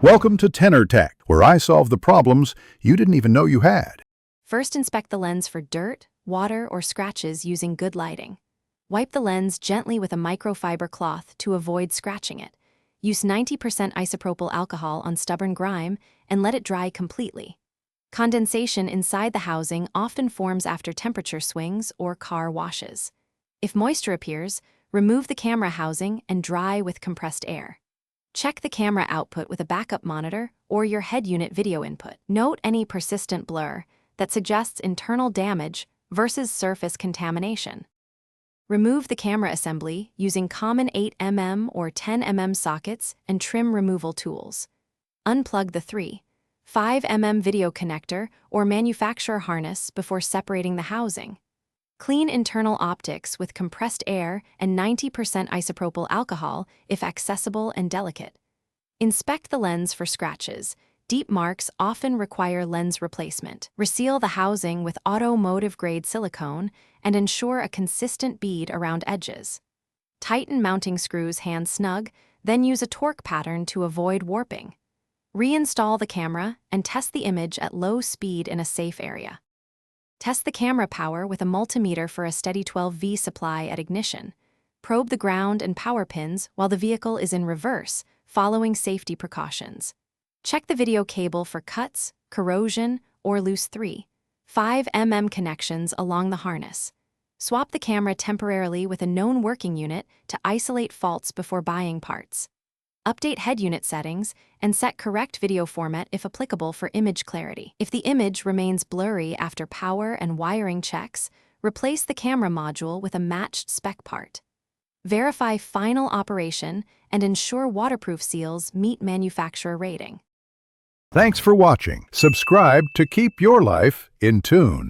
Welcome to Tenor Tech, where I solve the problems you didn't even know you had. First, inspect the lens for dirt, water, or scratches using good lighting. Wipe the lens gently with a microfiber cloth to avoid scratching it. Use 90% isopropyl alcohol on stubborn grime and let it dry completely. Condensation inside the housing often forms after temperature swings or car washes. If moisture appears, remove the camera housing and dry with compressed air. Check the camera output with a backup monitor or your head unit video input. Note any persistent blur that suggests internal damage versus surface contamination. Remove the camera assembly using common 8mm or 10mm sockets and trim removal tools. Unplug the 3.5mm video connector or manufacturer harness before separating the housing. Clean internal optics with compressed air and 90% isopropyl alcohol if accessible and delicate. Inspect the lens for scratches. Deep marks often require lens replacement. Reseal the housing with automotive-grade silicone and ensure a consistent bead around edges. Tighten mounting screws hand snug, then use a torque pattern to avoid warping. Reinstall the camera and test the image at low speed in a safe area. Test the camera power with a multimeter for a steady 12V supply at ignition. Probe the ground and power pins while the vehicle is in reverse, following safety precautions. Check the video cable for cuts, corrosion, or loose 3.5mm connections along the harness. Swap the camera temporarily with a known working unit to isolate faults before buying parts. Update head unit settings and set correct video format if applicable for image clarity. If the image remains blurry after power and wiring checks, replace the camera module with a matched spec part. Verify final operation and ensure waterproof seals meet manufacturer rating. Thanks for watching. Subscribe to keep your life in tune.